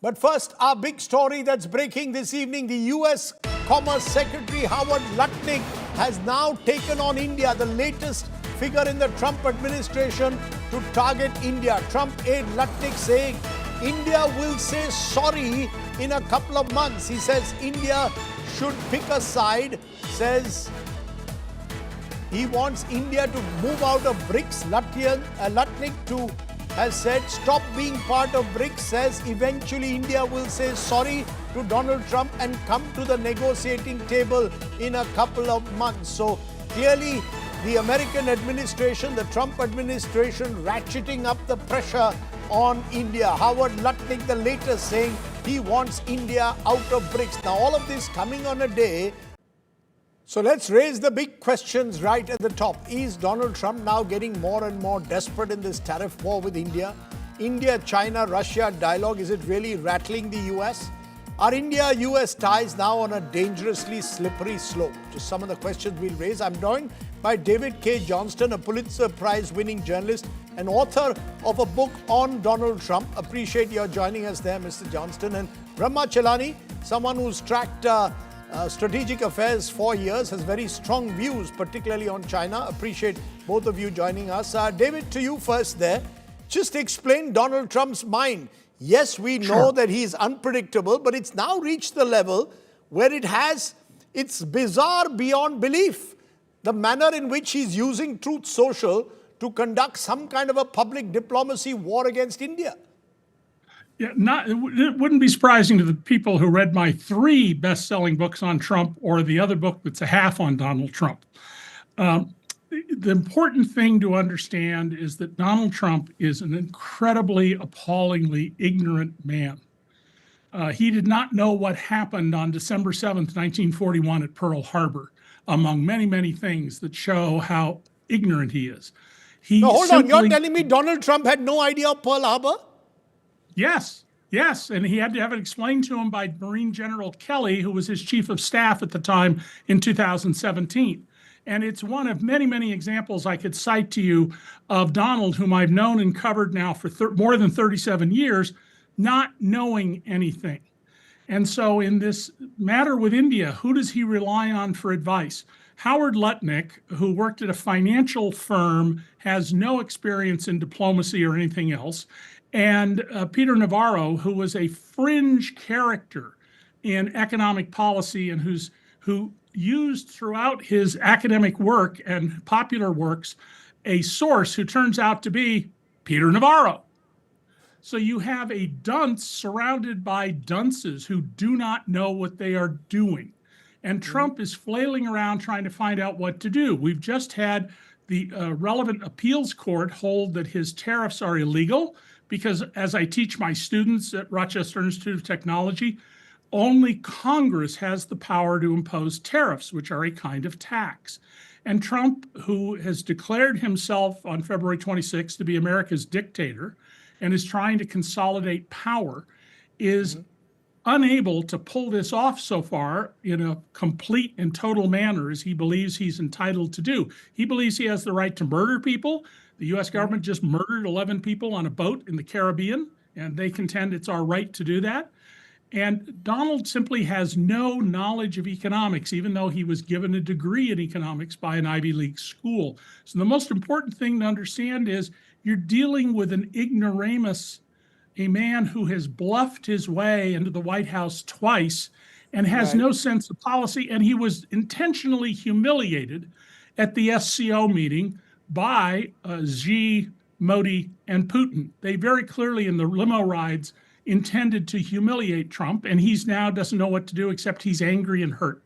But first, our big story that's breaking this evening. The US Commerce Secretary Howard Lutnick has now taken on India, the latest figure in the Trump administration to target India. Trump aide Lutnick saying India will say sorry in a couple of months. He says India should pick a side, says he wants India to move out of BRICS. Lutnick has said stop being part of BRICS, says eventually India will say sorry to Donald Trump and come to the negotiating table in a couple of months. So clearly the American administration, the Trump administration, ratcheting up the pressure on India. Howard Lutnick, the latest, saying he wants India out of BRICS. Now all of this coming on a day. So let's raise the big questions right at the top. Is Donald Trump now getting more and more desperate in this tariff war with India? India, China, Russia dialogue, is it really rattling the US? Are India-US ties now on a dangerously slippery slope? Just some of the questions we'll raise. I'm joined by David K. Johnston, a Pulitzer Prize-winning journalist and author of a book on Donald Trump. Appreciate your joining us there, Mr. Johnston. And Brahma Chellaney, someone who's tracked strategic affairs for years, has very strong views, particularly on China. Appreciate both of you joining us. David, to you first there. Just explain Donald Trump's mind. Yes, we know that he's unpredictable, but it's now reached the level where it's bizarre beyond belief. The manner in which he's using Truth Social to conduct some kind of a public diplomacy war against India. Yeah, it wouldn't be surprising to the people who read my 3 best-selling books on Trump or the other book that's a half on Donald Trump. The important thing to understand is that Donald Trump is an incredibly, appallingly ignorant man. He did not know what happened on December 7th, 1941 at Pearl Harbor, among many, many things that show how ignorant he is. No, hold on. You're telling me Donald Trump had no idea of Pearl Harbor? Yes, and he had to have it explained to him by Marine General Kelly, who was his chief of staff at the time in 2017. And it's one of many, many examples I could cite to you of Donald, whom I've known and covered now for more than 37 years, not knowing anything. And so in this matter with India, who does he rely on for advice? Howard Lutnick, who worked at a financial firm, has no experience in diplomacy or anything else. And Peter Navarro, who was a fringe character in economic policy and who used throughout his academic work and popular works a source who turns out to be Peter Navarro. So you have a dunce surrounded by dunces who do not know what they are doing. And Trump is flailing around trying to find out what to do. We've just had the relevant appeals court hold that his tariffs are illegal, because as I teach my students at Rochester Institute of Technology, only Congress has the power to impose tariffs, which are a kind of tax. And Trump, who has declared himself on February 26th to be America's dictator and is trying to consolidate power, is unable to pull this off so far in a complete and total manner as he believes he's entitled to do. He believes he has the right to murder people. The U.S. government just murdered 11 people on a boat in the Caribbean, and they contend it's our right to do that. And Donald simply has no knowledge of economics, even though he was given a degree in economics by an Ivy League school. So the most important thing to understand is you're dealing with an ignoramus, a man who has bluffed his way into the White House twice and has no sense of policy. And he was intentionally humiliated at the SCO meeting by Xi, Modi, and Putin. They very clearly in the limo rides intended to humiliate Trump, and he's now doesn't know what to do except he's angry and hurt.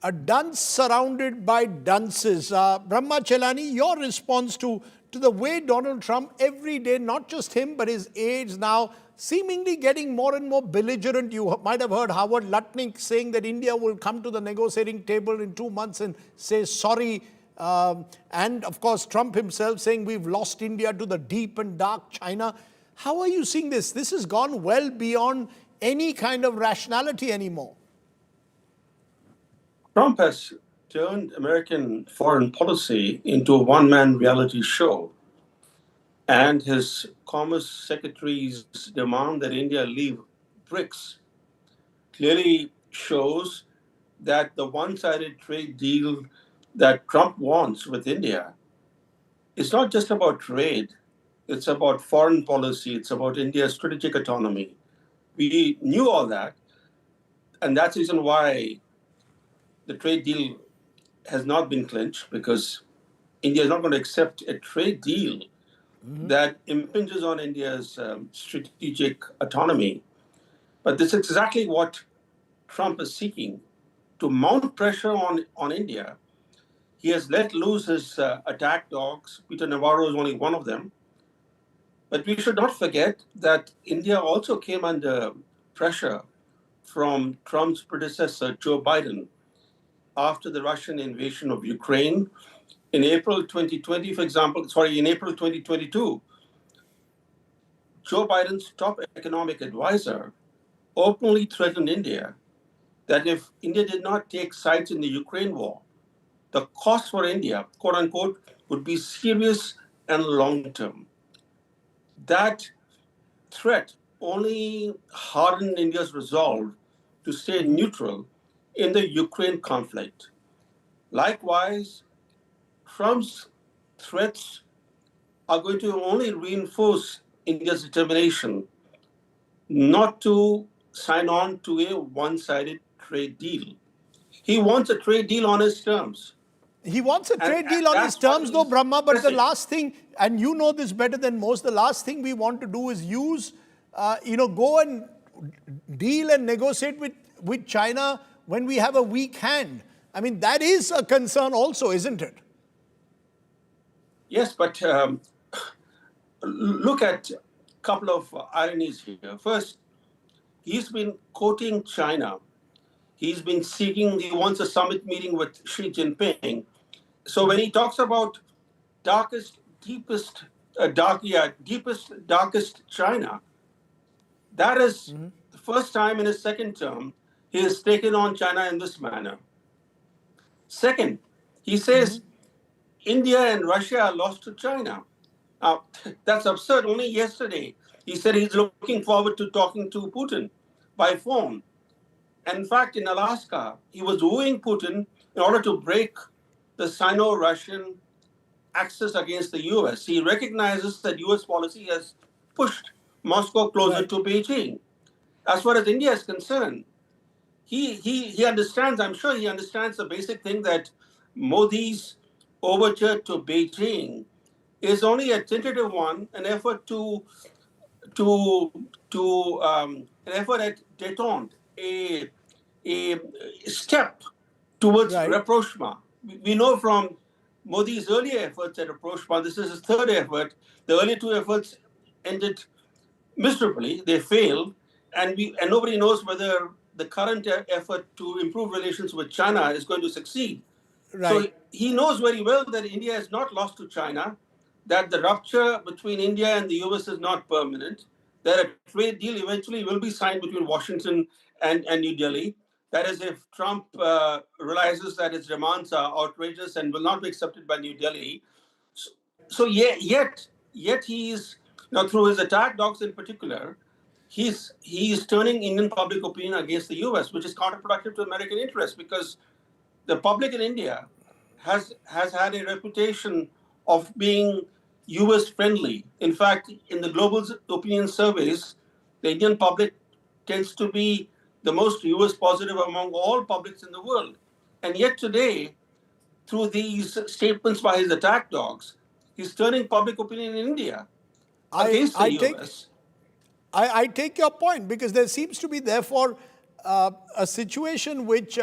A dunce surrounded by dunces. Brahma Chellaney, your response to the way Donald Trump every day, not just him, but his aides now seemingly getting more and more belligerent. You might have heard Howard Lutnick saying that India will come to the negotiating table in 2 months and say sorry. And of course, Trump himself saying we've lost India to the deep and dark China. How are you seeing this? This has gone well beyond any kind of rationality anymore. Trump has turned American foreign policy into a one-man reality show. And his Commerce Secretary's demand that India leave BRICS clearly shows that the one-sided trade deal that Trump wants with India is not just about trade, it's about foreign policy, it's about India's strategic autonomy. We knew all that, and that's the reason why the trade deal has not been clinched, because India is not going to accept a trade deal that impinges on India's strategic autonomy. But this is exactly what Trump is seeking, to mount pressure on India. He has let loose his attack dogs. Peter Navarro is only one of them. But we should not forget that India also came under pressure from Trump's predecessor, Joe Biden, after the Russian invasion of Ukraine. In April 2020, for example, in April 2022, Joe Biden's top economic advisor openly threatened India that if India did not take sides in the Ukraine war, the cost for India, quote unquote, would be serious and long term. That threat only hardened India's resolve to stay neutral in the Ukraine conflict. Likewise, Trump's threats are going to only reinforce India's determination not to sign on to a one-sided trade deal. He wants a trade deal on his terms. He wants a trade deal on his terms, though, Brahma, but the last thing, and you know this better than most, the last thing we want to do is use, go and deal and negotiate with China when we have a weak hand. I mean, that is a concern also, isn't it? Yes, but look at a couple of ironies here. First, he's been quoting China. He wants a summit meeting with Xi Jinping. So when he talks about darkest, darkest China, that is the first time in his second term he has taken on China in this manner. Second, he says India and Russia are lost to China. That's absurd. Only yesterday he said he's looking forward to talking to Putin by phone. And in fact, in Alaska, he was wooing Putin in order to break the Sino-Russian axis against the US. He recognizes that US policy has pushed Moscow closer to Beijing. As far as India is concerned, he understands, I'm sure he understands the basic thing that Modi's overture to Beijing is only a tentative one, an effort an effort at détente, a step towards rapprochement. We know from Modi's earlier efforts at rapprochement, this is his third effort. The earlier two efforts ended miserably. They failed, and nobody knows whether the current effort to improve relations with China is going to succeed. So he knows very well that India is not lost to China, that the rupture between India and the US is not permanent, that a trade deal eventually will be signed between Washington and New Delhi. That is, if Trump realizes that his demands are outrageous and will not be accepted by New Delhi. So yet he's, through his attack dogs in particular, he's turning Indian public opinion against the US, which is counterproductive to American interests, because the public in India has had a reputation of being US friendly. In fact, in the global opinion surveys, the Indian public tends to be the most US positive among all publics in the world. And yet today, through these statements by his attack dogs, he's turning public opinion in India against the US. I take your point, because there seems to be, therefore, a situation which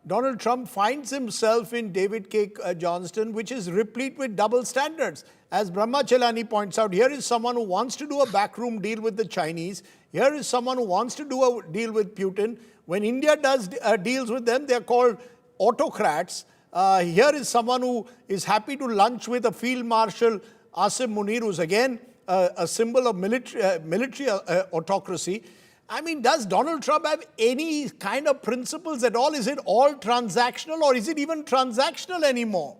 Donald Trump finds himself in, David K. Johnston, which is replete with double standards. As Brahma Chellaney points out, here is someone who wants to do a backroom deal with the Chinese. Here is someone who wants to do a deal with Putin. When India does deals with them, they're called autocrats. Here is someone who is happy to lunch with a Field Marshal, Asim Munir, who's again a symbol of military autocracy. I mean, does Donald Trump have any kind of principles at all? Is it all transactional, or is it even transactional anymore?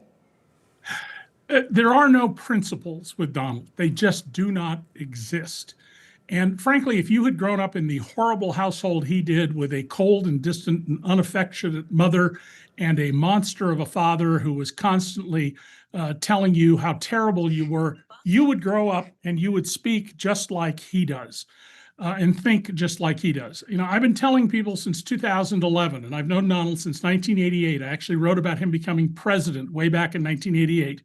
There are no principles with Donald. They just do not exist. And frankly, if you had grown up in the horrible household he did with a cold and distant and unaffectionate mother and a monster of a father who was constantly telling you how terrible you were, you would grow up and you would speak just like he does. And think just like he does. You know, I've been telling people since 2011, and I've known Donald since 1988. I actually wrote about him becoming president way back in 1988,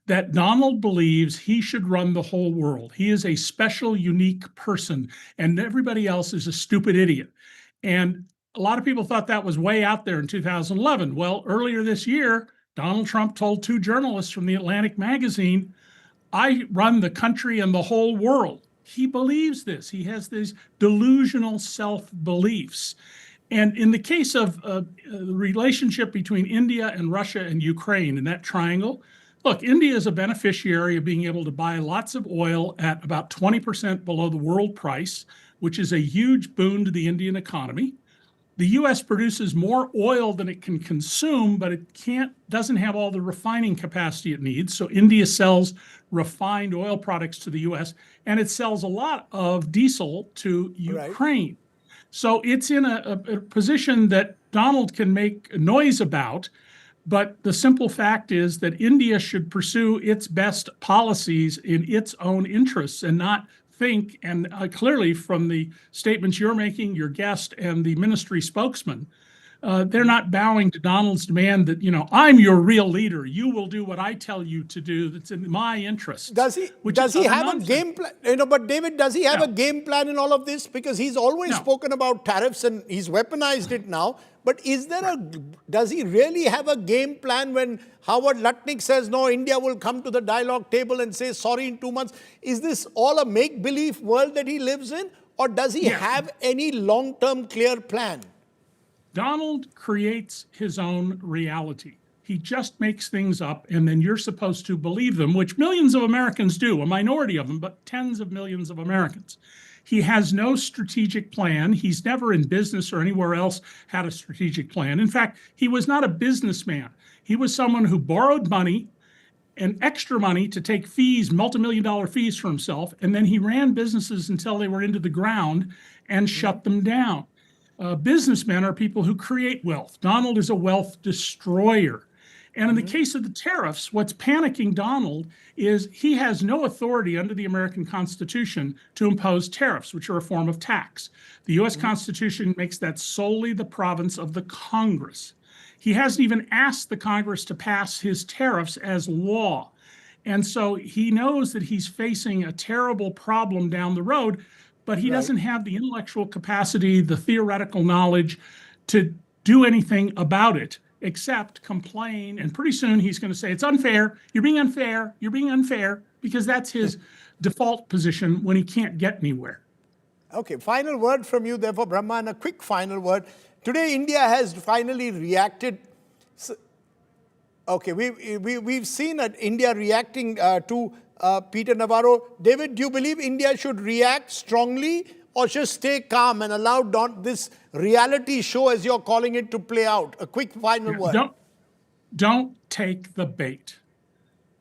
that Donald believes he should run the whole world. He is a special, unique person, and everybody else is a stupid idiot. And a lot of people thought that was way out there in 2011. Well, earlier this year, Donald Trump told two journalists from the Atlantic magazine, I run the country and the whole world. He believes this. He has these delusional self-beliefs. And in the case of the relationship between India and Russia and Ukraine in that triangle, look, India is a beneficiary of being able to buy lots of oil at about 20% below the world price, which is a huge boon to the Indian economy. The U.S. produces more oil than it can consume, but it doesn't have all the refining capacity it needs. So India sells refined oil products to the U.S., and it sells a lot of diesel to Ukraine. Right. So it's in a position that Donald can make noise about, but the simple fact is that India should pursue its best policies in its own interests and not think, and clearly from the statements you're making, your guest and the ministry spokesman, they're not bowing to Donald's demand that, you know, I'm your real leader. You will do what I tell you to do. That's in my interest. Does he have a game plan? You know, but David, does he have a game plan in all of this? Because he's always spoken about tariffs and he's weaponized it now. But does he really have a game plan when Howard Lutnick says, no, India will come to the dialogue table and say sorry in 2 months? Is this all a make-believe world that he lives in? Or does he have any long-term clear plan? Donald creates his own reality. He just makes things up, and then you're supposed to believe them, which millions of Americans do, a minority of them, but tens of millions of Americans. He has no strategic plan. He's never in business or anywhere else had a strategic plan. In fact, he was not a businessman. He was someone who borrowed money and extra money to take fees, multi-million-dollar fees for himself, and then he ran businesses until they were into the ground and shut them down. Businessmen are people who create wealth. Donald is a wealth destroyer. And in the case of the tariffs, what's panicking Donald is he has no authority under the American Constitution to impose tariffs, which are a form of tax. The U.S. Constitution makes that solely the province of the Congress. He hasn't even asked the Congress to pass his tariffs as law. And so he knows that he's facing a terrible problem down the road, but he doesn't have the intellectual capacity, the theoretical knowledge to do anything about it, except complain. And pretty soon he's going to say, it's unfair, you're being unfair, you're being unfair, because that's his default position when he can't get anywhere. Okay, final word from you, therefore, Brahma, and a quick final word. Today, India has finally reacted. Okay, we've seen India reacting to Peter Navarro. David, do you believe India should react strongly or just stay calm and allow this reality show, as you're calling it, to play out? A quick final word. Don't take the bait.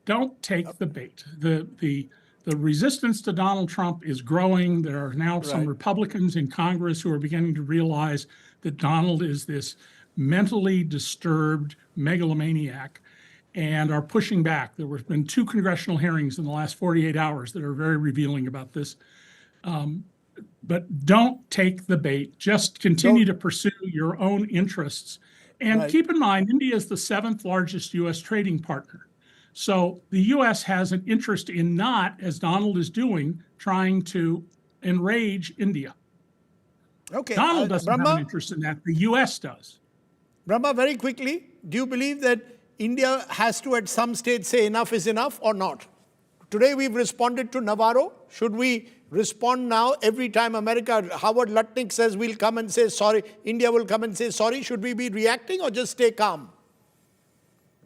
Don't take the bait. The resistance to Donald Trump is growing. There are now some Republicans in Congress who are beginning to realize that Donald is this mentally disturbed megalomaniac and are pushing back. There have been 2 congressional hearings in the last 48 hours that are very revealing about this. But don't take the bait. Just continue to pursue your own interests. And keep in mind, India is the 7th largest U.S. trading partner. So the U.S. has an interest in not, as Donald is doing, trying to enrage India. Okay. Donald doesn't have an interest in that. The U.S. does. Brahma, very quickly, do you believe that India has to at some stage say enough is enough or not? Today we've responded to Navarro. Should we respond now every time Howard Lutnick says we'll come and say sorry, India will come and say sorry? Should we be reacting or just stay calm?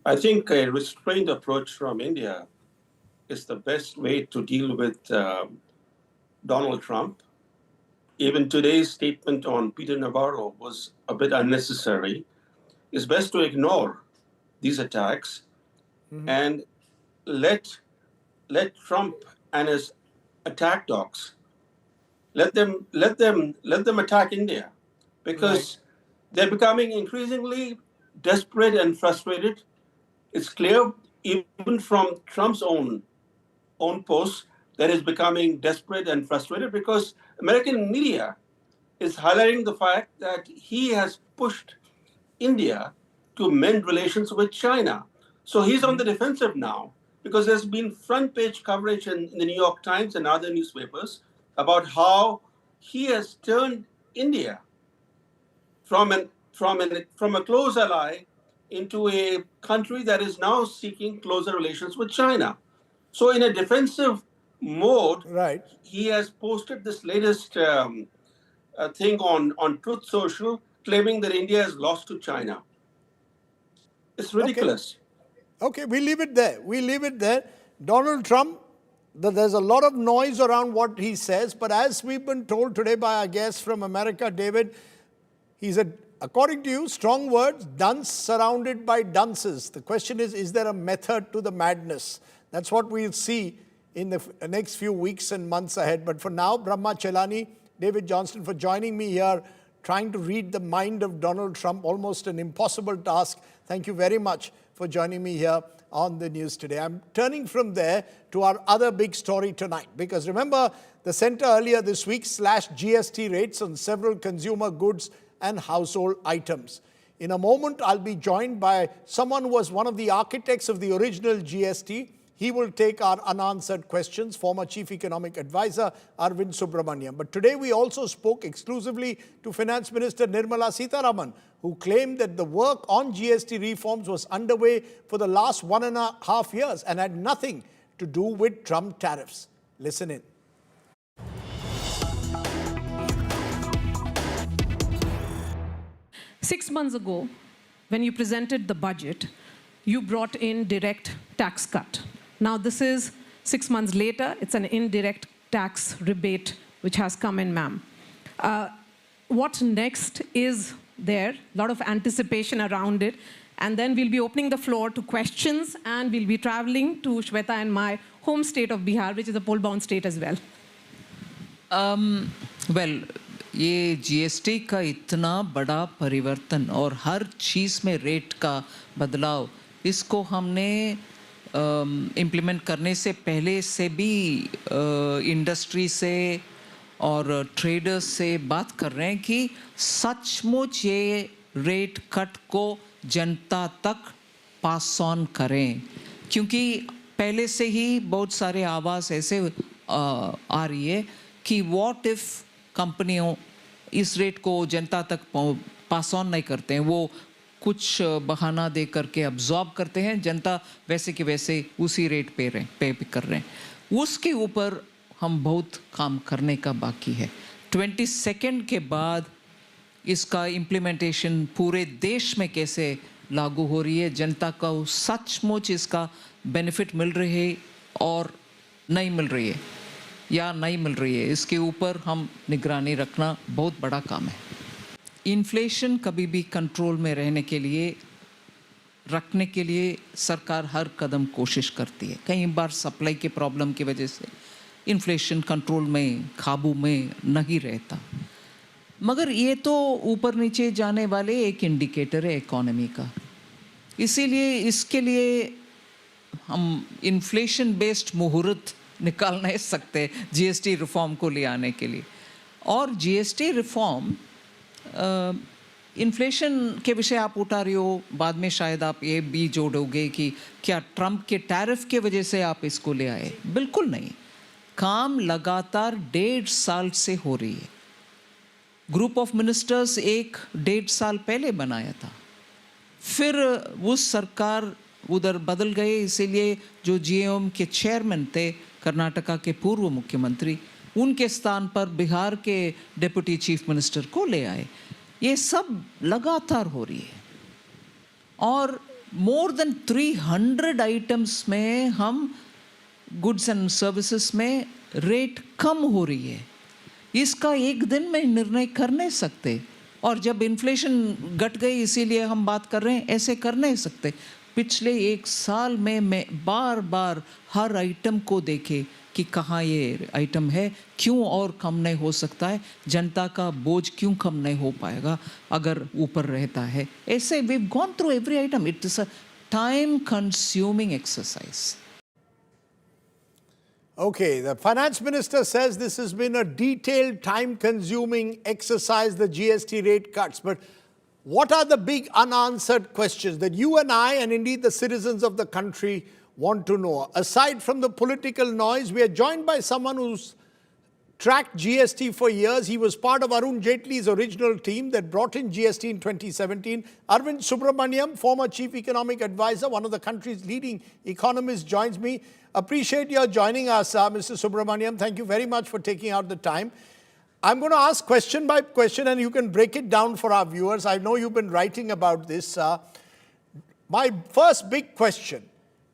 I think a restrained approach from India is the best way to deal with Donald Trump. Even today's statement on Peter Navarro was a bit unnecessary. It's best to ignore these attacks and let Trump and his attack dogs let them attack India, because they're becoming increasingly desperate and frustrated. It's clear even from Trump's own posts that is becoming desperate and frustrated, because American media is highlighting the fact that he has pushed India to mend relations with China. So he's on the defensive now, because there's been front page coverage in the New York Times and other newspapers about how he has turned India from a close ally into a country that is now seeking closer relations with China. So in a defensive mode, he has posted this latest thing on Truth Social, claiming that India has lost to China. It's ridiculous. Okay, we leave it there. Donald Trump, there's a lot of noise around what he says, but as we've been told today by our guest from America, David, he's according to you, strong words, dunce surrounded by dunces. The question is there a method to the madness? That's what we'll see in the next few weeks and months ahead. But for now, Brahma Chellaney, David Johnston, for joining me here, trying to read the mind of Donald Trump, almost an impossible task. Thank you very much for joining me here on the news today. I'm turning from there to our other big story tonight, because remember, the center earlier this week slashed GST rates on several consumer goods and household items. In a moment, I'll be joined by someone who was one of the architects of the original GST. He will take our unanswered questions, former Chief Economic Advisor Arvind Subramanian. But today we also spoke exclusively to Finance Minister Nirmala Sitharaman, who claimed that the work on GST reforms was underway for the last 1.5 years and had nothing to do with Trump tariffs. Listen in. Six months ago, when you presented the budget, you brought in direct tax cut. Now this is 6 months later, it's an indirect tax rebate which has come in, ma'am. What next is there? A lot of anticipation around it. And then we'll be opening the floor to questions, and we'll be traveling to Shweta and my home state of Bihar, which is a poll-bound state as well. ये GST का इतना बड़ा परिवर्तन और हर चीज़ में rate का बदलाव, इसको हमने इम्प्लीमेंट करने से पहले से भी इंडस्ट्री से और ट्रेडर्स से बात कर रहे हैं कि सचमुच ये रेट कट को जनता तक पास ऑन करें, क्योंकि पहले से ही बहुत सारे आवाज़ ऐसे आ रही है कि व्हाट इफ़ कंपनियों इस रेट को जनता तक पास ऑन नहीं करते हैं, वो कुछ बहाना दे करके अब्जॉर्ब करते हैं, जनता वैसे कि वैसे उसी रेट पे कर रहे हैं। उसके ऊपर हम बहुत काम करने का बाकी है। 22 के बाद इसका इम्प्लीमेंटेशन पूरे देश में कैसे लागू हो रही है, जनता को सचमुच इसका बेनिफिट मिल रही है और नहीं मिल रही है या नहीं मिल रही है, इसके ऊपर हम निगरानी रखना बहुत बड़ा काम है। इन्फ्लेशन कभी भी कंट्रोल में रखने के लिए सरकार हर कदम कोशिश करती है। कई बार सप्लाई के प्रॉब्लम की वजह से इन्फ्लेशन कंट्रोल में, काबू में नहीं रहता, मगर ये तो ऊपर नीचे जाने वाले एक इंडिकेटर है इकोनॉमी का। इसीलिए इसके लिए हम इन्फ्लेशन बेस्ड मुहूर्त निकाल नहीं सकते जीएसटी रिफॉर्म को ले आने के लिए। और जीएसटी रिफॉर्म इन्फ्लेशन के विषय आप उठा रहे हो, बाद में शायद आप ये भी जोड़ोगे कि क्या ट्रंप के टैरिफ के वजह से आप इसको ले आए। बिल्कुल नहीं, काम लगातार 1.5 साल से हो रही है। ग्रुप ऑफ मिनिस्टर्स 1-1.5 साल पहले बनाया था, फिर उस सरकार उधर बदल गए, इसीलिए जो जीएम के चेयरमैन थे कर्नाटका के पूर्व मुख्यमंत्री, उनके स्थान पर बिहार के डिप्टी चीफ मिनिस्टर को ले आए। ये सब लगातार हो रही है और मोर देन 300 आइटम्स में हम गुड्स एंड सर्विसेज में रेट कम हो रही है। इसका एक दिन में निर्णय कर नहीं सकते, और जब इन्फ्लेशन घट गई इसीलिए हम बात कर रहे हैं, ऐसे कर नहीं सकते। पिछले 1 साल में मैं बार बार हर आइटम को देखे कि कहाँ ये आइटम है, क्यों और कम नहीं हो सकता है, जनता का बोझ क्यों कम नहीं हो पाएगा अगर ऊपर रहता है. ऐसे we've gone through every item. It is a time consuming exercise. Okay, the finance minister says this has been a detailed, time-consuming exercise, the GST rate cuts. But what are the big unanswered questions that you and I, and indeed the citizens of the country, want to know? Aside from the political noise, we are joined by someone who's tracked GST for years. He was part of Arun Jaitley's original team that brought in GST in 2017. Arvind Subramanian, former chief economic advisor, one of the country's leading economists, joins me. Appreciate your joining us, Mr. Subramanian. Thank you very much for taking out the time. I'm going to ask question by question and you can break it down for our viewers. I know you've been writing about this. My first big question,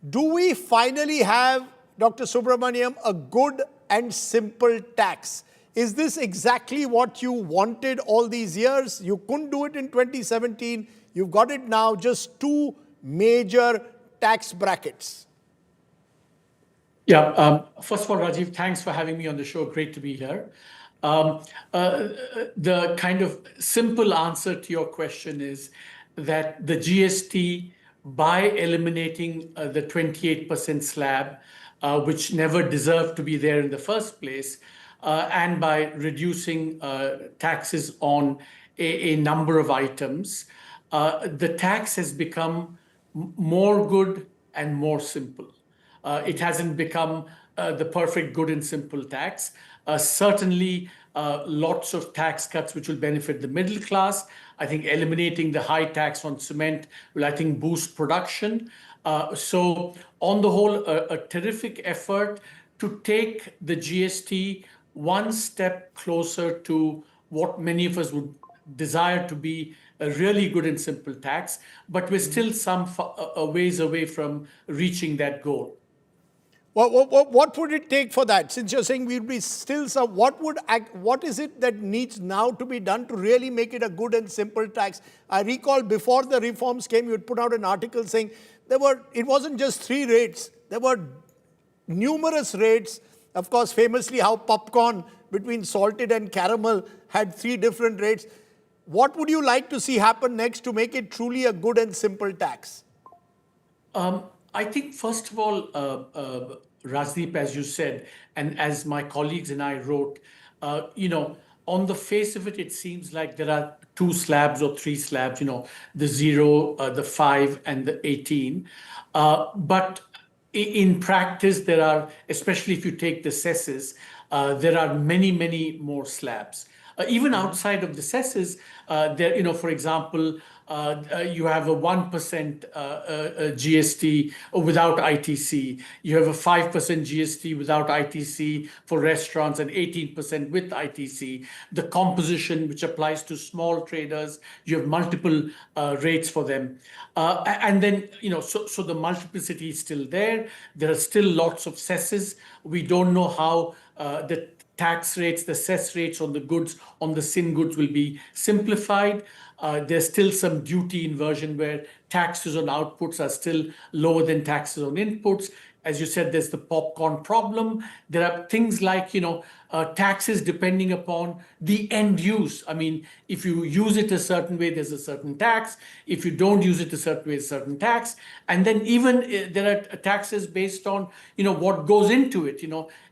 do we finally have, Dr. Subramanian, a good and simple tax? Is this exactly what you wanted all these years? You couldn't do it in 2017. You've got it now, just two major tax brackets. Yeah, first of all, Rajiv, thanks for having me on the show. Great to be here. The kind of simple answer to your question is that the GST, by eliminating the 28% slab, which never deserved to be there in the first place, and by reducing taxes on a number of items, the tax has become more good and more simple. It hasn't become the perfect good and simple tax. Certainly, lots of tax cuts which will benefit the middle class. I think eliminating the high tax on cement will, I think, boost production. So on the whole, a terrific effort to take the GST one step closer to what many of us would desire to be a really good and simple tax, but we're still some ways away from reaching that goal. What would it take for that? Since you're saying we'll be still some, what is it that needs now to be done to really make it a good and simple tax? I recall before the reforms came, you had put out an article saying it wasn't just 3 rates, there were numerous rates. Of course, famously how popcorn between salted and caramel had 3 different rates. What would you like to see happen next to make it truly a good and simple tax? I think, first of all, Rajdeep, as you said, and as my colleagues and I wrote, on the face of it, it seems like there are 2 slabs or 3 slabs, the 0, the 5, and the 18. But in practice, there are, especially if you take the cesses, there are many, many more slabs. Even outside of the cesses, for example, you have a 1% GST without ITC. You have a 5% GST without ITC for restaurants and 18% with ITC. The composition, which applies to small traders, you have multiple rates for them. And then, so the multiplicity is still there. There are still lots of cesses. We don't know how the tax rates, the cess rates on the goods, on the sin goods will be simplified. There's still some duty inversion where taxes on outputs are still lower than taxes on inputs. As you said, there's the popcorn problem. There are things like, taxes depending upon the end use. I mean, if you use it a certain way, there's a certain tax. If you don't use it a certain way, a certain tax. And then even there are taxes based on, what goes into it.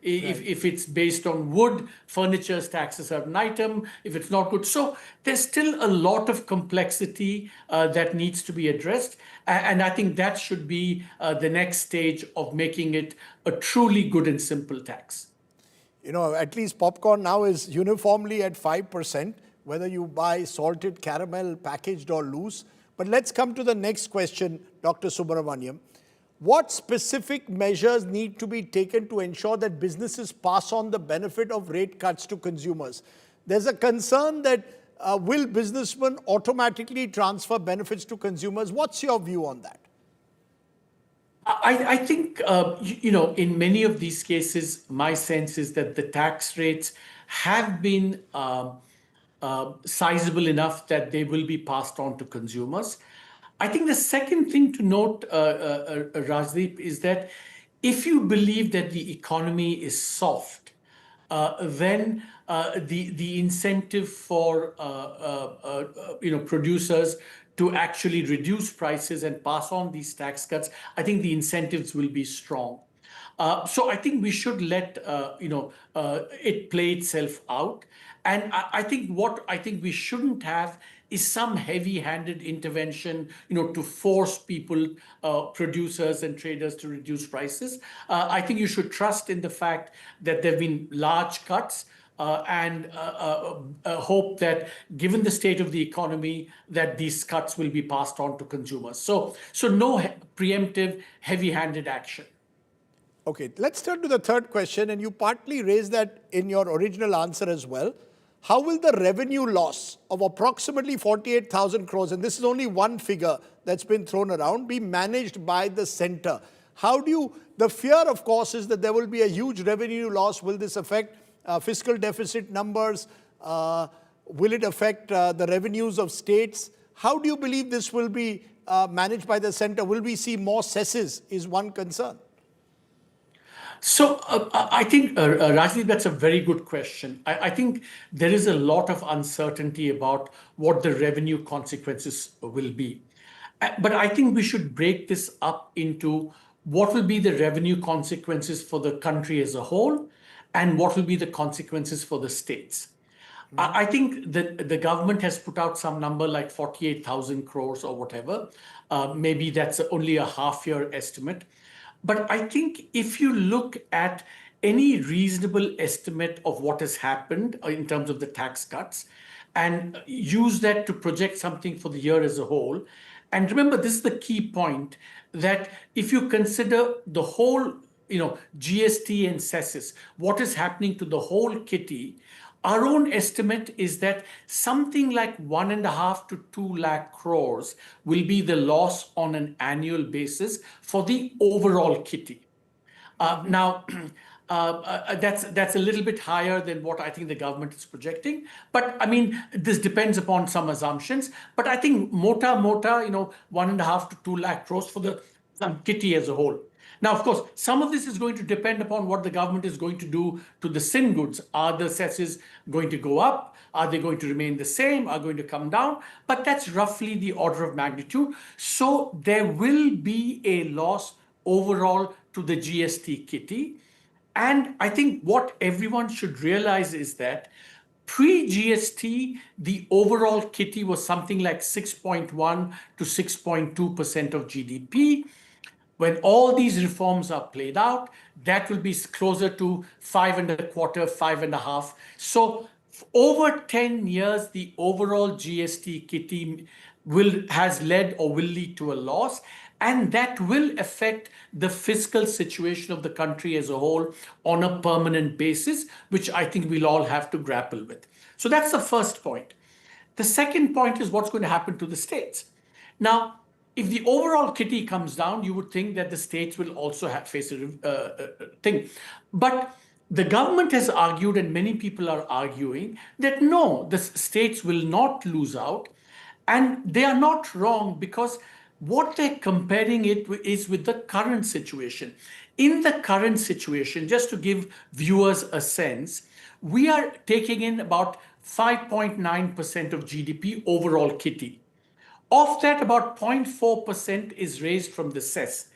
If it's based on wood, furniture is taxed a certain item. If it's not good. So there's still a lot of complexity that needs to be addressed. And I think that should be the next stage of making it a truly good and simple tax. At least popcorn now is uniformly at 5%, whether you buy salted caramel packaged or loose. But let's come to the next question, Dr. Subramanian. What specific measures need to be taken to ensure that businesses pass on the benefit of rate cuts to consumers? There's a concern that will businessmen automatically transfer benefits to consumers? What's your view on that? I think, in many of these cases, my sense is that the tax rates have been sizable enough that they will be passed on to consumers. I think the second thing to note, Rajdeep, is that if you believe that the economy is soft, then the incentive for producers to actually reduce prices and pass on these tax cuts, I think the incentives will be strong. So I think we should let it play itself out. And I think what I think we shouldn't have is some heavy-handed intervention, to force people, producers and traders, to reduce prices. I think you should trust in the fact that there have been large cuts, and hope that, given the state of the economy, that these cuts will be passed on to consumers. So no preemptive, heavy-handed action. Okay, let's turn to the third question, and you partly raised that in your original answer as well. How will the revenue loss of approximately 48,000 crores, and this is only one figure that's been thrown around, be managed by the center? The fear, of course, is that there will be a huge revenue loss. Will this affect fiscal deficit numbers? Will it affect the revenues of states? How do you believe this will be managed by the center? Will we see more cesses is one concern. So I think, Rajdeep, that's a very good question. I think there is a lot of uncertainty about what the revenue consequences will be. But I think we should break this up into what will be the revenue consequences for the country as a whole, and what will be the consequences for the states. I think that the government has put out some number like 48,000 crores or whatever. Maybe that's only a half-year estimate. But I think if you look at any reasonable estimate of what has happened in terms of the tax cuts and use that to project something for the year as a whole, and remember, this is the key point, that if you consider the whole, GST and cesses, what is happening to the whole kitty, our own estimate is that something like 1.5 to 2 lakh crores will be the loss on an annual basis for the overall kitty. Now, that's a little bit higher than what I think the government is projecting. But I mean, this depends upon some assumptions. But I think mota, 1.5 to 2 lakh crores for the kitty as a whole. Now, of course, some of this is going to depend upon what the government is going to do to the sin goods. Are the cesses going to go up? Are they going to remain the same? Are going to come down? But that's roughly the order of magnitude. So there will be a loss overall to the GST kitty. And I think what everyone should realize is that pre-GST, the overall kitty was something like 6.1 to 6.2% of GDP. When all these reforms are played out, that will be closer to 5.25, 5.5. So over 10 years, the overall GST kitty has led or will lead to a loss. And that will affect the fiscal situation of the country as a whole on a permanent basis, which I think we'll all have to grapple with. So that's the first point. The second point is what's going to happen to the states. Now, if the overall kitty comes down, you would think that the states will also face a thing. But the government has argued, and many people are arguing, that no, the states will not lose out. And they are not wrong, because what they're comparing it is with the current situation. In the current situation, just to give viewers a sense, we are taking in about 5.9% of GDP overall kitty. Of that, about 0.4% is raised from the cess.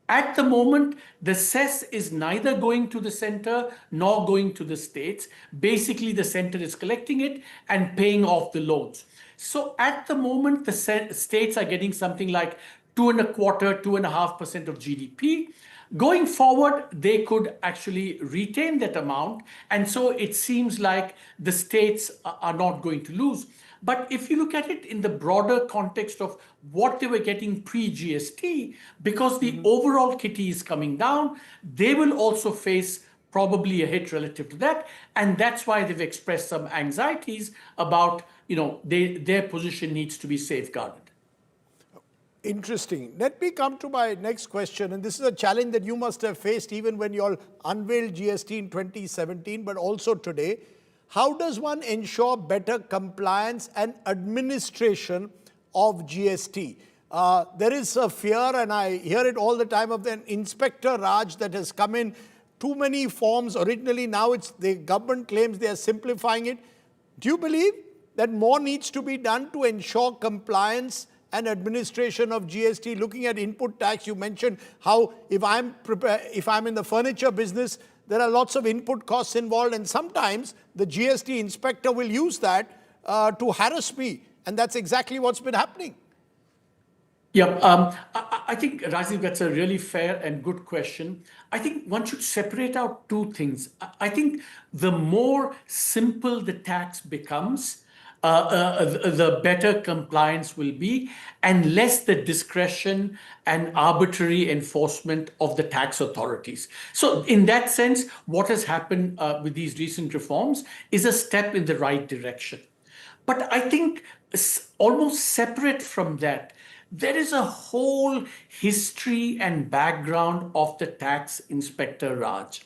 At the moment, the cess is neither going to the center nor going to the states. Basically, the center is collecting it and paying off the loans. So at the moment, the states are getting something like 2.25%, 2.5% of GDP. Going forward, they could actually retain that amount. And so it seems like the states are not going to lose. But if you look at it in the broader context of what they were getting pre-GST, because the overall kitty is coming down, they will also face probably a hit relative to that. And that's why they've expressed some anxieties about, their position needs to be safeguarded. Interesting. Let me come to my next question. And this is a challenge that you must have faced even when you all unveiled GST in 2017, but also today. How does one ensure better compliance and administration of GST? There is a fear, and I hear it all the time, of an Inspector Raj that has come in too many forms originally. Now it's the government claims they are simplifying it. Do you believe that more needs to be done to ensure compliance and administration of GST? Looking at input tax, you mentioned how if I'm in the furniture business, there are lots of input costs involved, and sometimes the GST inspector will use that to harass me, and that's exactly what's been happening. Yeah, I think, Rajiv, that's a really fair and good question. I think one should separate out two things. I think the more simple the tax becomes, the better compliance will be, and less the discretion and arbitrary enforcement of the tax authorities. So in that sense, what has happened with these recent reforms is a step in the right direction. But I think almost separate from that, there is a whole history and background of the tax inspector Raj.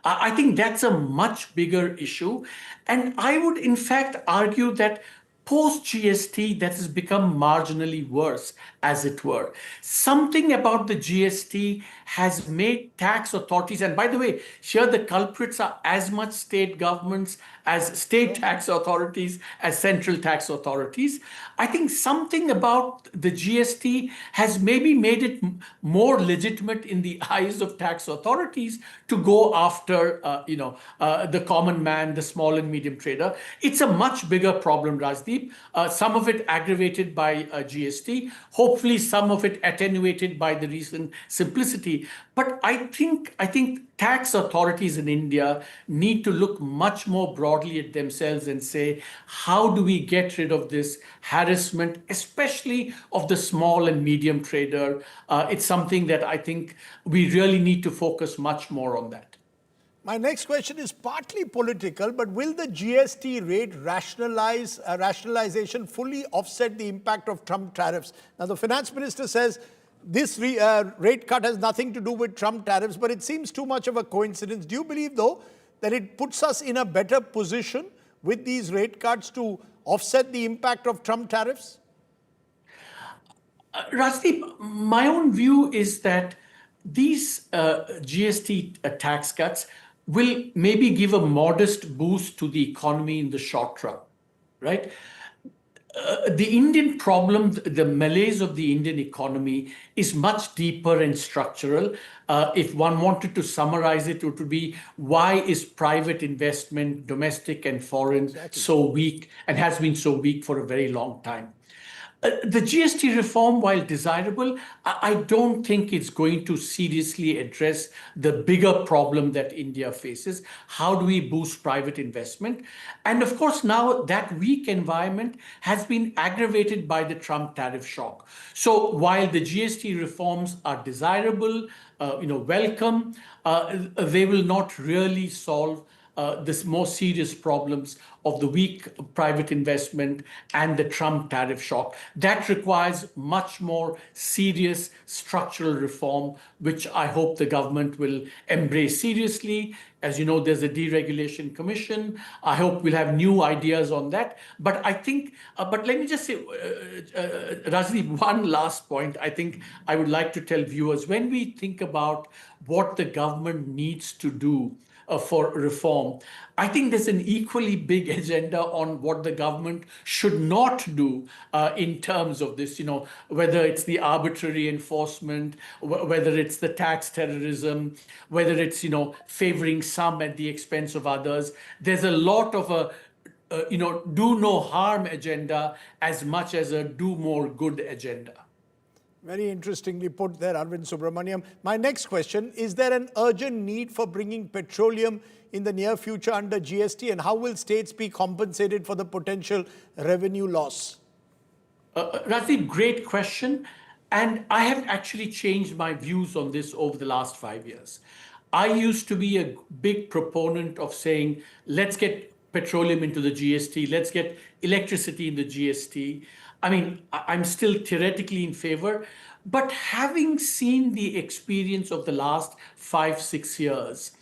I think that's a much bigger issue. And I would, in fact, argue that post GST, that has become marginally worse, as it were. Something about the GST has made tax authorities, and by the way, here the culprits are as much state governments as state tax authorities as central tax authorities. I think something about the GST has maybe made it more legitimate in the eyes of tax authorities to go after, the common man, the small and medium trader. It's a much bigger problem, Rajdeep. Some of it aggravated by GST. Hopefully, some of it attenuated by the recent simplicity. But I think tax authorities in India need to look much more broadly at themselves and say, how do we get rid of this harassment, especially of the small and medium trader? It's something that I think we really need to focus much more on that. My next question is partly political, but will the GST rate rationalization fully offset the impact of Trump tariffs? Now, the finance minister says this rate cut has nothing to do with Trump tariffs, but it seems too much of a coincidence. Do you believe, though, that it puts us in a better position with these rate cuts to offset the impact of Trump tariffs? Rajdeep, my own view is that these GST tax cuts will maybe give a modest boost to the economy in the short run, right? The Indian problem, the malaise of the Indian economy is much deeper and structural. If one wanted to summarize it, it would be, why is private investment, domestic and foreign, so weak and has been so weak for a very long time? The GST reform, while desirable, I don't think it's going to seriously address the bigger problem that India faces. How do we boost private investment? And of course, now that weak environment has been aggravated by the Trump tariff shock. So while the GST reforms are desirable, welcome, they will not really solve the more serious problems of the weak private investment and the Trump tariff shock. That requires much more serious structural reform, which I hope the government will embrace seriously. As you know, there's a deregulation commission. I hope we'll have new ideas on that. But I think, but let me just say, Rajdeep, one last point I think I would like to tell viewers. When we think about what the government needs to do for reform, I think there's an equally big agenda on what the government should not do in terms of this, whether it's the arbitrary enforcement, whether it's the tax terrorism, whether it's, favoring some at the expense of others. There's a lot of a do no harm agenda as much as a do more good agenda. Very interestingly put there, Arvind Subramanian. My next question, is there an urgent need for bringing petroleum in the near future under GST, and how will states be compensated for the potential revenue loss? Rajdeep, great question. And I have actually changed my views on this over the last 5 years. I used to be a big proponent of saying, let's get petroleum into the GST, let's get electricity in the GST. I mean, I'm still theoretically in favor, but having seen the experience of the last 5-6 years,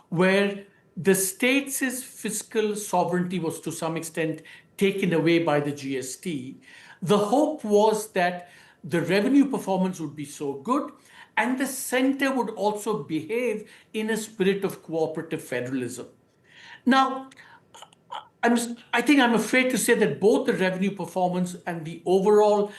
where the states' fiscal sovereignty was to some extent taken away by the GST, the hope was that the revenue performance would be so good, and the center would also behave in a spirit of cooperative federalism. Now, I think I'm afraid to say that both the revenue performance and the overall,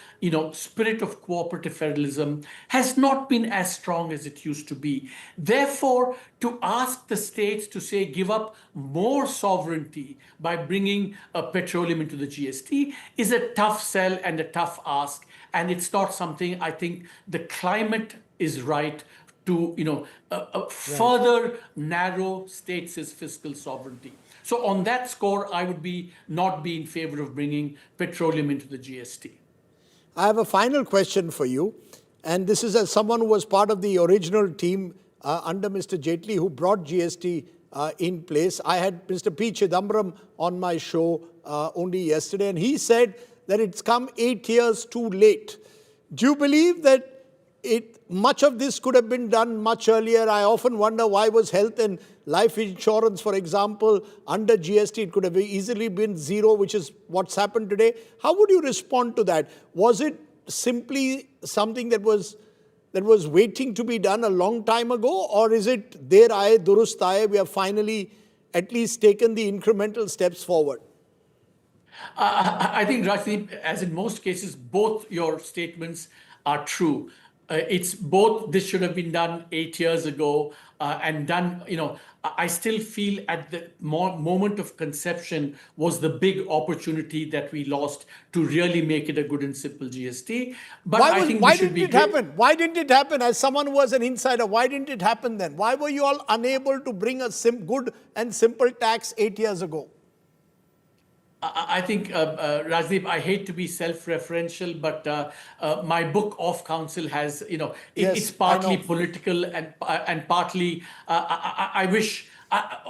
spirit of cooperative federalism has not been as strong as it used to be. Therefore, to ask the states to say give up more sovereignty by bringing petroleum into the GST is a tough sell and a tough ask, and it's not something I think the climate is right to further narrow states' fiscal sovereignty. So on that score, I would not be in favor of bringing petroleum into the GST. I have a final question for you, and this is as someone who was part of the original team under Mr. Jaitley who brought GST in place. I had Mr. P. Chidambaram on my show only yesterday, and he said that it's come 8 years too late. Do you believe that much of this could have been done much earlier? I often wonder why was health and life insurance, for example, under GST? It could have easily been zero, which is what's happened today. How would you respond to that? Was it simply something that was waiting to be done a long time ago, or is it der aaye durust aaye, we have finally at least taken the incremental steps forward? I think, Rajdeep, as in most cases, both your statements are true. It's both, this should have been done 8 years ago and done, I still feel at the moment of conception was the big opportunity that we lost to really make it a good and simple GST. But why didn't it happen? Why didn't it happen? As someone who was an insider, why didn't it happen then? Why were you all unable to bring a good and simple tax 8 years ago? I think, Rajdeep, I hate to be self-referential, but my book Off Council has, it's partly political and partly, I wish,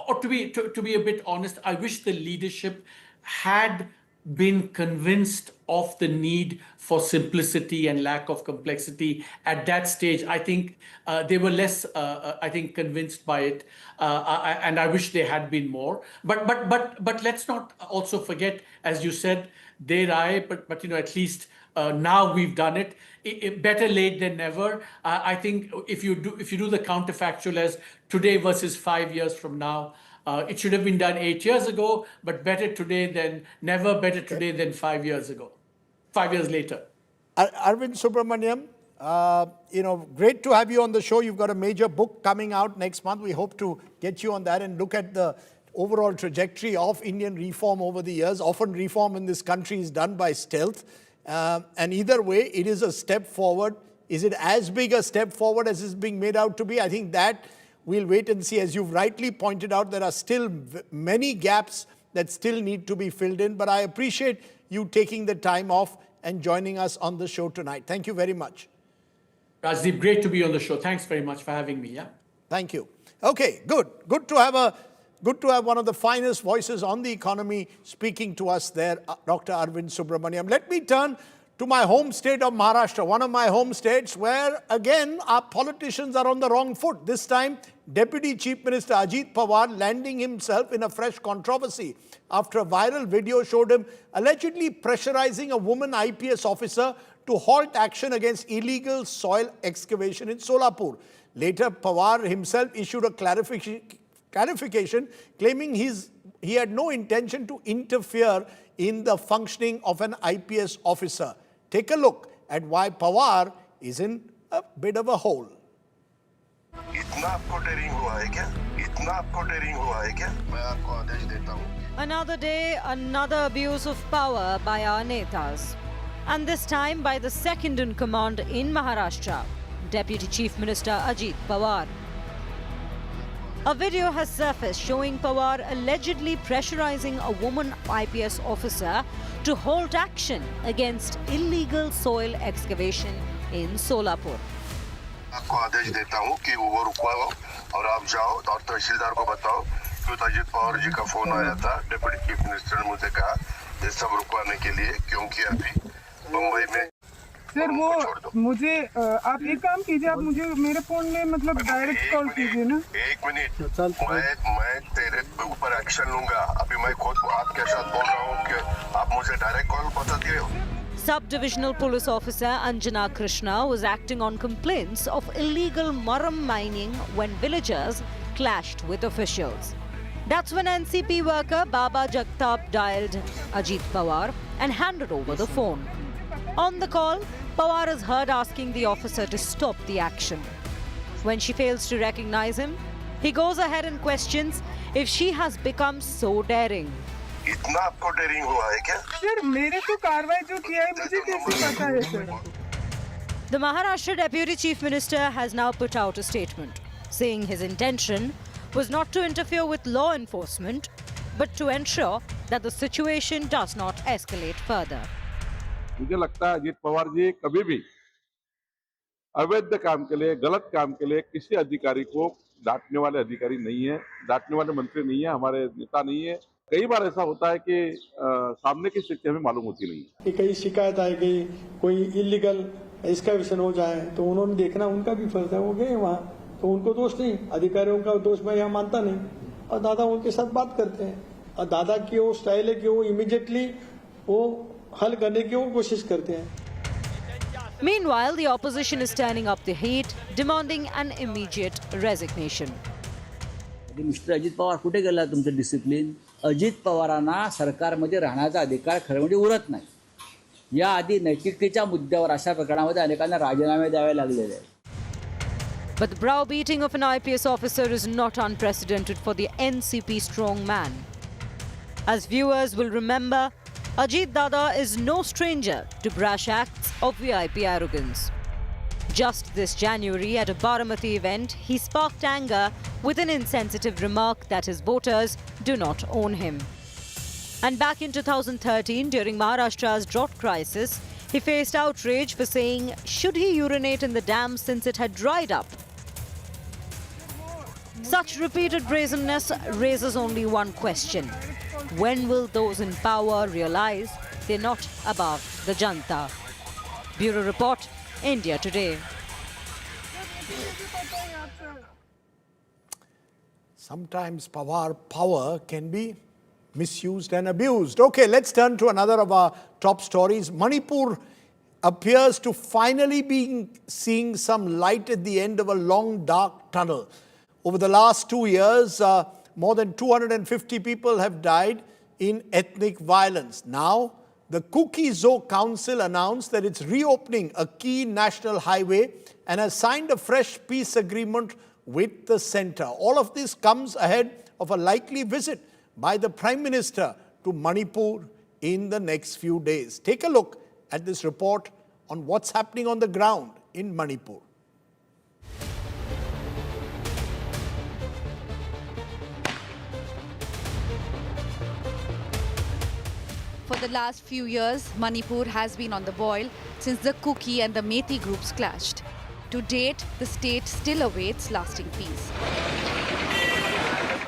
or to be a bit honest, I wish the leadership had been convinced of the need for simplicity and lack of complexity at that stage. I think they were less, convinced by it, and I wish they had been more. But let's not also forget, as you said, der aaye, but at least now we've done it. Better late than never. I think if you do the counterfactual as today versus 5 years from now, it should have been done 8 years ago, but better today than never, better today than 5 years ago, 5 years later. Arvind Subramanian, great to have you on the show. You've got a major book coming out next month. We hope to get you on that and look at the overall trajectory of Indian reform over the years. Often reform in this country is done by stealth. And either way, it is a step forward. Is it as big a step forward as is being made out to be? I think that we'll wait and see. As you've rightly pointed out, there are still many gaps that still need to be filled in. But I appreciate you taking the time off and joining us on the show tonight. Thank you very much. Rajdeep, great to be on the show. Thanks very much for having me. Yeah. Thank you. Okay, good. Good to have one of the finest voices on the economy speaking to us there, Dr. Arvind Subramanian. Let me turn to my home state of Maharashtra, one of my home states where, again, our politicians are on the wrong foot. This time, Deputy Chief Minister Ajit Pawar landing himself in a fresh controversy after a viral video showed him allegedly pressurizing a woman IPS officer to halt action against illegal soil excavation in Solapur. Later, Pawar himself issued a clarification claiming he had no intention to interfere in the functioning of an IPS officer. Take a look at why Pawar is in a bit of a hole. Another day, another abuse of power by our netas. And this time by the second in command in Maharashtra, Deputy Chief Minister Ajit Pawar. A video has surfaced showing Pawar allegedly pressurizing a woman IPS officer to halt action against illegal soil excavation in Solapur. आपको आदेश देता हूं कि वो रुकवाओ और आप जाओ और तहसीलदार को बताओ कि अजित पवार जी का फोन आया था। डिप्टी चीफ मिनिस्टर ने मुझे कहा ये सब रुकवाने के लिए, क्योंकि अभी मुंबई में सर वो मुझे आप एक काम कीजिए, आप मुझे मेरे फोन में मतलब डायरेक्ट कॉल कीजिए ना। एक मिनट, मैं तेरे ऊपर एक्शन लूंगा। अभी मैं खुद आपके साथ बोल रहा हूँ कि आप मुझे डायरेक्ट कॉल बता दिए हो। Sub-divisional police officer Anjana Krishna was acting on complaints of illegal maram mining when villagers clashed with officials. That's when NCP worker Baba Jagtap dialed Ajit Pawar and handed over the phone. On the call, Pawar is heard asking the officer to stop the action. When she fails to recognize him, he goes ahead and questions if she has become so daring. इतना आपको dairying हुआ है क्या? Sir मेरे को कार्रवाई जो किया है मुझे कैसे पता है sir? The Maharashtra Deputy Chief Minister has now put out a statement saying his intention was not to interfere with law enforcement but to ensure that the situation does not escalate further. मुझे लगता है अजीत पवार जी कभी भी अवैध काम के लिए, गलत काम के लिए किसी अधिकारी को डांटने वाले अधिकारी नहीं है, डांटने वाले मंत्री नहीं है, हमारे नेता नहीं है। कई बार ऐसा होता है कि सामने की स्थिति हमें मालूम होती नहीं है। कई शिकायत आई गई, कोई इलीगल एक्सकैवेशन हो जाए तो उन्होंने देखना उनका भी फर्ज है, वो गए वहाँ तो उनको दोष नहीं, अधिकारियों का दोष मैं यहाँ मानता नहीं और दादा उनके साथ बात करते हैं और दादा की वो स्टाइल है कि वो इमीडिएटली वो हल करने की वो कोशिश करते हैं। Meanwhile, the opposition is turning up the heat, demanding an immediate resignation. Mister Ajit Pawar कुठे गेला तुमचं डिसिप्लिन? अजित पवारांना सरकारमध्ये राहण्याचा अधिकार खरं म्हणजे उरत नाही. याआधी नैतिकतेच्या मुद्द्यावर अशा प्रकरणामध्ये अनेकांना राजीनामे द्यावे लागलेले आहेत. But the browbeating of an IPS officer is not unprecedented for the NCP strongman. As viewers will remember, Ajit Dada is no stranger to brash acts of VIP arrogance. Just this January, at a Baramati event, he sparked anger with an insensitive remark that his voters do not own him. And back in 2013, during Maharashtra's drought crisis, he faced outrage for saying, should he urinate in the dam since it had dried up? Such repeated brazenness raises only one question. When will those in power realize they're not above the janta? Bureau Report, India Today. Sometimes power can be misused and abused. Okay, let's turn to another of our top stories. Manipur appears to finally be seeing some light at the end of a long, dark tunnel. Over the last 2 years, more than 250 people have died in ethnic violence. Now, the Kukizho Council announced that it's reopening a key national highway and has signed a fresh peace agreement with the center. All of this comes ahead of a likely visit by the Prime Minister to Manipur in the next few days. Take a look at this report on what's happening on the ground in Manipur. For the last few years, Manipur has been on the boil since the Kuki and the Methi groups clashed. To date, the state still awaits lasting peace.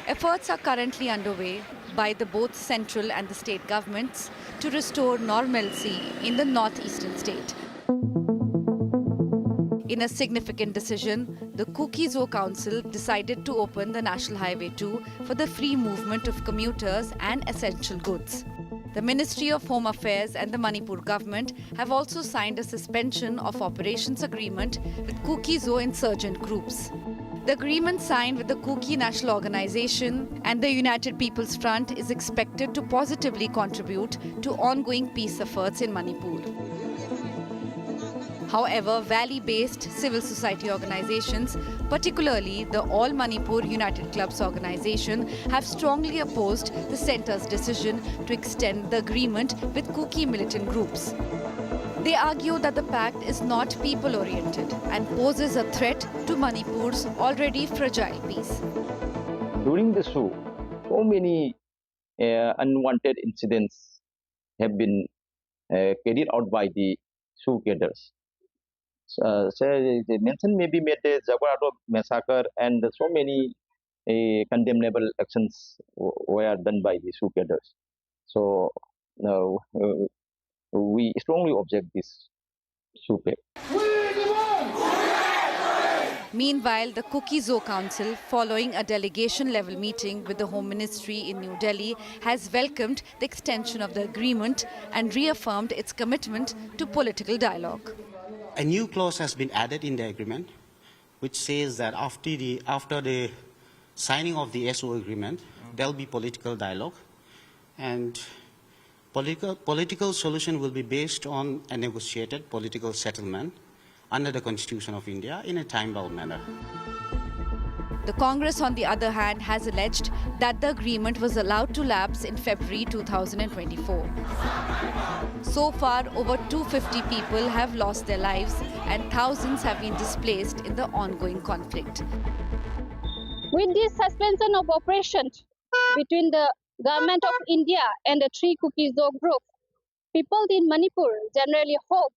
Efforts are currently underway by both central and the state governments to restore normalcy in the northeastern state. In a significant decision, the Kukizho Council decided to open the National Highway 2 for the free movement of commuters and essential goods. The Ministry of Home Affairs and the Manipur government have also signed a suspension of operations agreement with Kukizho insurgent groups. The agreement signed with the Kuki National Organization and the United People's Front is expected to positively contribute to ongoing peace efforts in Manipur. However, valley-based civil society organizations, particularly the All Manipur United Clubs organization, have strongly opposed the centre's decision to extend the agreement with Kuki militant groups. They argue that the pact is not people-oriented and poses a threat to Manipur's already fragile peace. During the show, so many unwanted incidents have been carried out by the show cadres. So the mention may be made the Jaguarado massacre and so many condemnable actions were done by the show cadres. So we strongly object this show pact. Meanwhile, the Kukizho Council, following a delegation-level meeting with the Home Ministry in New Delhi, has welcomed the extension of the agreement and reaffirmed its commitment to political dialogue. A new clause has been added in the agreement, which says that after the signing of the SO agreement, there will be political dialogue, and political solution will be based on a negotiated political settlement under the Constitution of India in a time-bound manner. The Congress, on the other hand, has alleged that the agreement was allowed to lapse in February 2024. So far, over 250 people have lost their lives and thousands have been displaced in the ongoing conflict. With this suspension of operations between the Government of India and the three Kukizho group, people in Manipur generally hope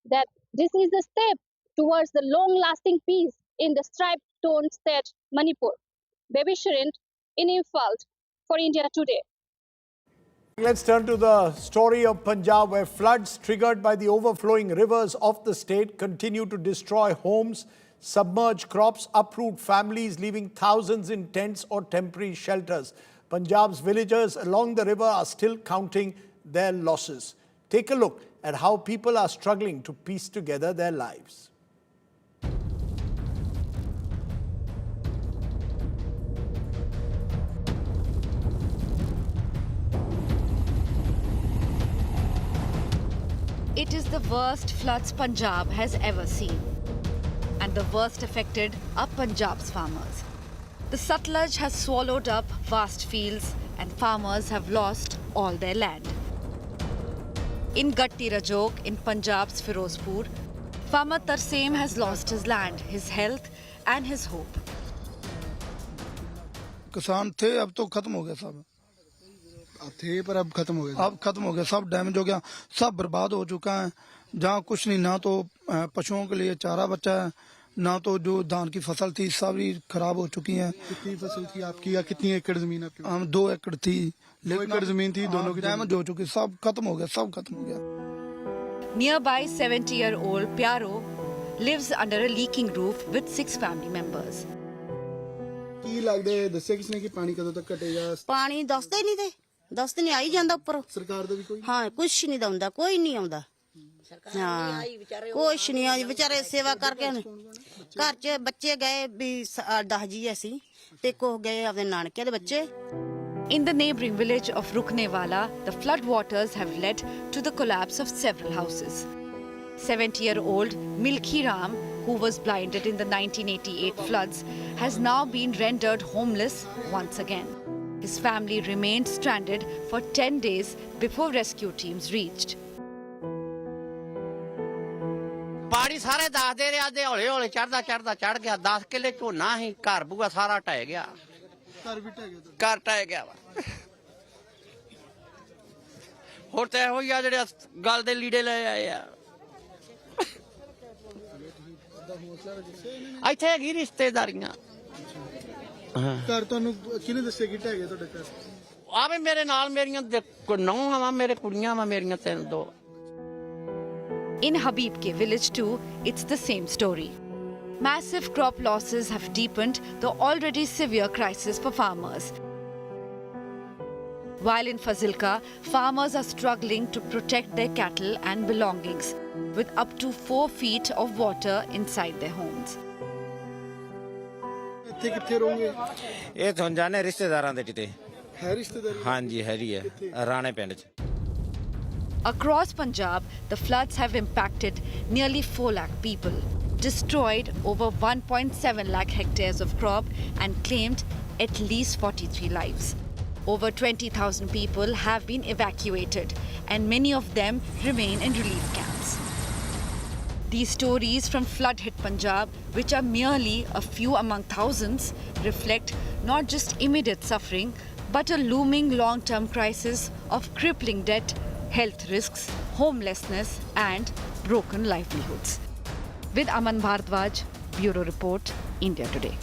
that this is a step towards the long-lasting peace in the stripe-torn state Manipur. Baby Shirin in Imphal for India Today. Let's turn to the story of Punjab, where floods triggered by the overflowing rivers of the state continue to destroy homes, submerge crops, uproot families, leaving thousands in tents or temporary shelters. Punjab's villagers along the river are still counting their losses. Take a look at how people are struggling to piece together their lives. It is the worst floods Punjab has ever seen. And the worst affected are Punjab's farmers. The Sutlej has swallowed up vast fields and farmers have lost all their land. In Gatti Rajok, in Punjab's Firozpur, farmer Tarsem has lost his land, his health and his hope. किसान थे अब तो खत्म हो गया सब थे पर अब खत्म हो गया सब डैमेज हो गया सब बर्बाद हो चुका है जहाँ कुछ नहीं ना तो पशुओं के लिए चारा बचा है ना तो जो धान की फसल थी सारी खराब हो चुकी है कितनी फसल थी आपकी या कितनी एकड़ जमीन आपकी हम 2 एकड़ थी 2 एकड़ जमीन थी दोनों की डैमेज हो चुकी सब खत्म हो गया Nearby 70-year-old Pyaro lives under a leaking roof with 6 family members. ਕੀ ਲੱਗਦਾ ਦੱਸਿਆ ਕਿਸਨੇ ਕਿ ਪਾਣੀ ਕਦੋਂ ਤੱਕ ਘਟੇਗਾ ਪਾਣੀ ਦੱਸਦੇ ਨਹੀਂ ਤੇ ਦੱਸਦੇ ਨਹੀਂ ਆਈ ਜਾਂਦਾ ਉੱਪਰ ਸਰਕਾਰ ਦਾ ਵੀ ਕੋਈ ਹਾਂ ਕੁਛ ਨਹੀਂ ਦਉਂਦਾ ਕੋਈ ਨਹੀਂ ਆਉਂਦਾ ਹਾਂ ਕੁਛ ਨਹੀਂ ਆਈ ਵਿਚਾਰੇ ਸੇਵਾ ਕਰਕੇ ਘਰ 'ਚ ਬੱਚੇ ਗਏ ਵੀ 10 ਜੀ ਅਸੀਂ ਤੇ ਕੋ ਗਏ ਆਪਣੇ ਨਾਨਕੇ ਦੇ ਬੱਚੇ In the neighboring village of Ruknewala, the flood waters have led to the collapse of several houses. 70-year-old Milkhi Ram, who was blinded in the 1988 floods, has now been rendered homeless once again. His family remained stranded for 10 days before rescue teams reached. ਪਾਣੀ ਸਾਰੇ ਦੱਸਦੇ ਰਿਹਾ ਦੇ ਹੌਲੇ ਹੌਲੇ ਚੜ ਗਿਆ 10 ਕਿੱਲੇ ਝੋਨਾ ਹੀ ਘਰ ਬੂਆ ਸਾਰਾ ਟਹਿ ਗਿਆ ਘਰ ਟਹਿ ਗਿਆ ਵਾ ਹੋਰ ਤਾਂ ਇਹੋ ਹੀ ਆ ਜਿਹੜੇ ਗੱਲ ਦੇ ਲੀੜੇ ਲੈ ਆਏ ਆ ਇੱਥੇ ਹੈਗੀ ਰਿਸ਼ਤੇਦਾਰੀਆਂ ਘਰ ਤੁਹਾਨੂੰ ਕਿਹਨੇ ਦੱਸਿਆ ਕਿ ਟਹਿ ਗਿਆ ਤੁਹਾਡਾ ਘਰ ਆਵੇ ਮੇਰੇ ਨਾਲ ਮੇਰੀਆਂ ਨੌਂ ਵਾ ਮੇਰੇ ਕੁੜੀਆਂ ਵਾ ਮੇਰੀਆਂ 2 In Habib Ke village too, it's the same story. Massive crop losses have deepened the already severe crisis for farmers. While in Fazilka, farmers are struggling to protect their cattle and belongings, with up to 4 feet of water inside their homes. ਇਹ ਤੁਹਾਨੂੰ ਜਾਣੇ ਰਿਸ਼ਤੇਦਾਰਾਂ ਦੇ ਕਿਤੇ ਹੈ ਰਿਸ਼ਤੇਦਾਰੀ ਹਾਂਜੀ Harry ਹੈ ਰਾਣੇ ਪਿੰਡ 'ਚ Across Punjab, the floods have impacted nearly 4 lakh people, destroyed over 1.7 lakh hectares of crop and claimed at least 43 lives. Over 20,000 people have been evacuated and many of them remain in relief camps. These stories from flood-hit Punjab, which are merely a few among thousands, reflect not just immediate suffering, but a looming long-term crisis of crippling debt, health risks, homelessness and broken livelihoods. With Aman Bhardwaj, Bureau Report, India Today.